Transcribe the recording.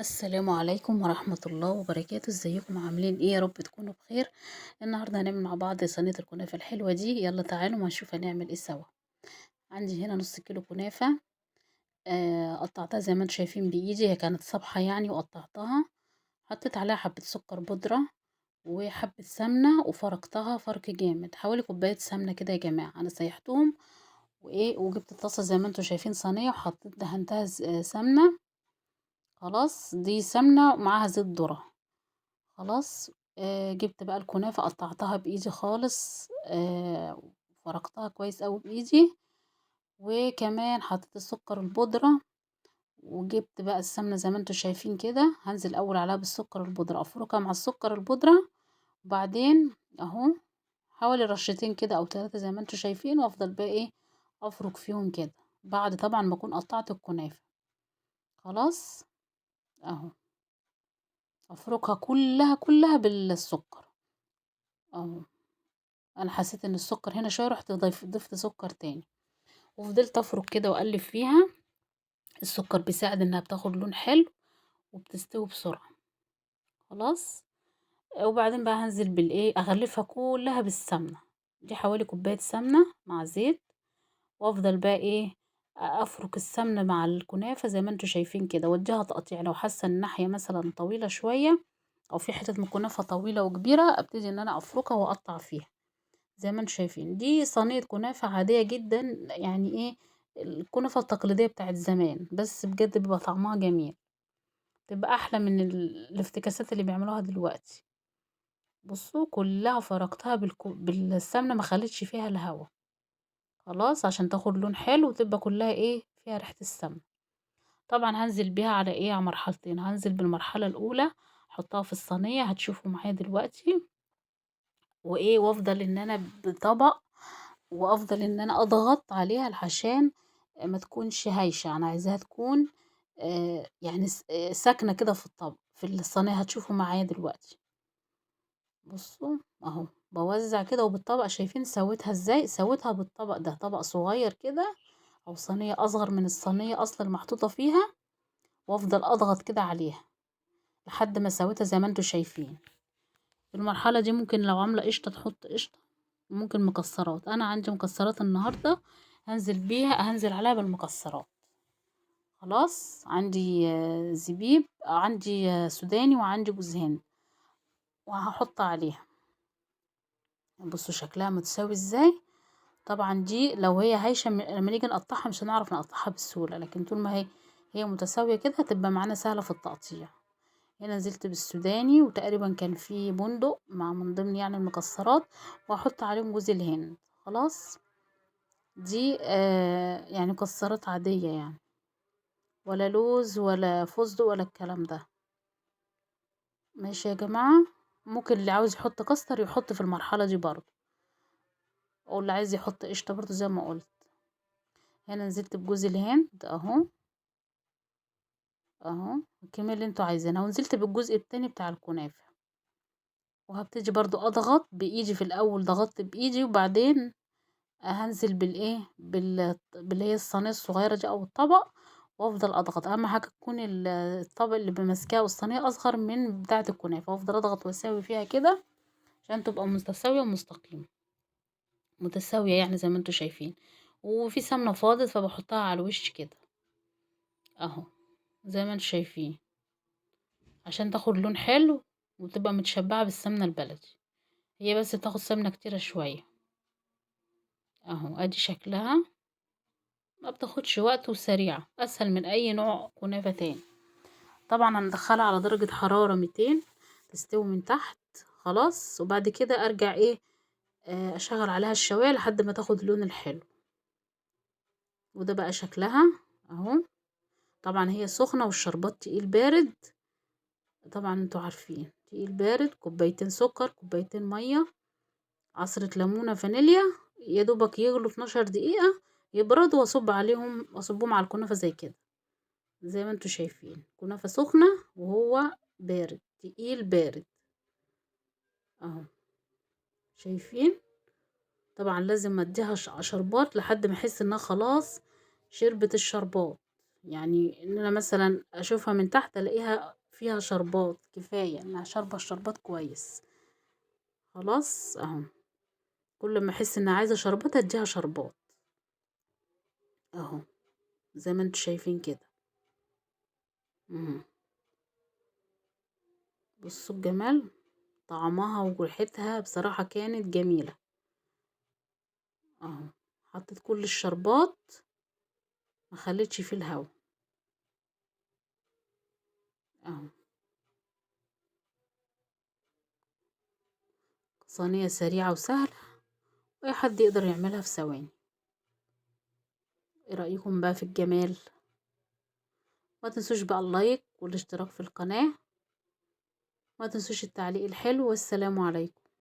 السلام عليكم ورحمة الله وبركاته، ازيكم عاملين ايه؟ يا رب تكونوا بخير. النهارده هنعمل مع بعض صينية الكنافة الحلوة دي. يلا تعالوا ما نشوف هنعمل ايه سوا. عندي هنا نص كيلو كنافة. قطعتها زي ما انتم شايفين بايدي، هي كانت صبحة يعني وقطعتها. حطيت عليها حبة سكر بودرة وحبة سمنة وفركتها فرك جامد، حوالي كوباية سمنة كده يا جماعة. انا سيحتهم وجبت طاسة زي ما انتم شايفين صينية وحطيت دهنتها سمنة. خلاص دي سمنة ومعاها زيت ذرة. خلاص. جبت بقى الكنافة قطعتها بإيدي خالص. فركتها كويس أوي بإيدي. وكمان حطيت السكر البودرة. وجبت بقى السمنة زي ما انتوا شايفين كده، هنزل الأول عليها بالسكر البودرة أفركها مع السكر البودرة. وبعدين اهو حوالي رشتين كده أو 3 زي ما انتوا شايفين، وأفضل بقى ايه أفرك فيهم كده بعد طبعا ما أكون قطعت الكنافة. خلاص اهو أفركها كلها بالسكر اهو. انا حسيت ان السكر هنا شويه، رحت ضفت سكر تاني وفضلت افرك كده واقلب فيها. السكر بيساعد انها بتاخد لون حلو وبتستوي بسرعه. خلاص. وبعدين بقى هنزل بالايه اغلفها كلها بالسمنه. دي حوالي كوبايه سمنه مع زيت. وافضل بقى ايه افرك السمنه مع الكنافه زي ما انتوا شايفين كده، واديها تقطيع لو حاسه الناحيه مثلا طويله شويه او في حتت من الكنافه طويله وكبيره، ابتدي ان انا افركها واقطع فيها. زي ما انتم شايفين دي صينية كنافة عادية جدا. يعني ايه الكنافة التقليدية بتاعت زمان، بس بجد بيبقى طعمها جميل. تبقى احلى من الافتكاسات اللي بيعملوها دلوقتي. بصوا كلها فركتها بالسمنة، ما خليتش فيها الهوا. خلاص عشان تاخد لون حلو وتبقى كلها ايه فيها ريحة السمنة. طبعا هنزل بيها على ايه على مرحلتين. هنزل بالمرحلة الاولى احطها في الصينية، هتشوفوا معايا دلوقتي. وايه وافضل ان انا بطبق، وافضل ان انا اضغط عليها عشان ما تكونش هايشة. انا عايزاها تكون يعني ساكنة كده في الطبق في الصينية، هتشوفوا معايا دلوقتي. بصوا اهو بوزع كده وبالطبق. شايفين سويتها ازاي؟ سويتها بالطبق ده، طبق صغير كده او صينية اصغر من الصينية اصلا المحطوطة فيها. وافضل اضغط كده عليها لحد ما سويتها زي ما انتوا شايفين. في المرحلة دي ممكن لو عاملة قشطة تحط قشطة، ممكن مكسرات. انا عندي مكسرات النهاردة، هنزل عليها بالمكسرات. خلاص عندي زبيب، عندي سوداني، وعندي جوز هند، وهحط عليها. بصوا شكلها متساوي ازاي. طبعا دي لو هي هايشة لما نيجي نقطعها مش هنعرف نقطعها بسهولة، لكن طول ما هي متساوية كده هتبقى معانا سهلة في التقطيع. هنا نزلت بالسوداني، وتقريبا كان في بندق مع من ضمن يعني المكسرات، واحط عليهم جوز الهند. خلاص. دي يعني مكسرات عادية يعني، ولا لوز ولا فستق ولا الكلام ده. ماشي يا جماعة. ممكن اللي عاوز يحط كاستر يحط في المرحلة دي برضو، او اللي عايز يحط قشطة برضو زي ما قلت. هنا نزلت بجوز الهند اهو. اهو الكمية اللي انتوا عايزينها، ونزلت بالجزء التاني بتاع الكنافة. وهبتدي برضو اضغط بايدي. في الاول ضغطت بايدي، وبعدين هنزل بالايه باللي هي الصينية الصغيرة دي او الطبق. وافضل اضغط. اهم حاجة تكون الطبق اللي بمسكاه والصينية اصغر من بتاعة الكنافة، وافضل اضغط واساوي فيها كده عشان تبقى متساوية ومستقيمة. متساوية يعني زي ما انتوا شايفين. وفي سمنة فاضت فبحطها على الوش كده اهو، زي ما انتوا شايفين، عشان تاخد لون حلو وتبقى متشبعة بالسمنة البلدي. هي بس تاخد سمنة كتيرة شوية اهو. ادي شكلها، ما بتاخدش وقت وسريعة، اسهل من اي نوع كنافة تاني. طبعا هندخلها على درجة حرارة 200 تستوي من تحت. خلاص. وبعد كده ارجع ايه اشغل عليها الشواية لحد ما تاخد اللون الحلو. وده بقى شكلها اهو. طبعا هي سخنة والشربات تقيل بارد. طبعا انتوا عارفين تقيل بارد. كوبايتين سكر، كوبايتين مية، عصرة ليمونة، فانيليا. يا دوبك يغلوا 12 دقيقة يبردوا، واصبهم على الكنافة زي كده. زي ما انتوا شايفين كنافة سخنة وهو بارد، تقيل بارد اهو. شايفين. طبعا لازم اديها شربات لحد ما احس انها خلاص شربت الشربات. يعني ان انا مثلا اشوفها من تحت الاقيها فيها شربات كفاية انها شاربة الشربات كويس. خلاص اهو، كل ما احس ان عايزة شربات اديها شربات اهو، زي ما انتوا شايفين كده. مم. بصوا الجمال، طعمها وريحتها بصراحة كانت جميلة اهو. حطيت كل الشربات، ما خليتش فيه الهوا اهو. صينية سريعة وسهلة، واي حد يقدر يعملها في ثواني. ايه رأيكم بقى في الجمال؟ ما تنسوش بقى اللايك والاشتراك في القناة، ما تنسوش التعليق الحلو، والسلام عليكم.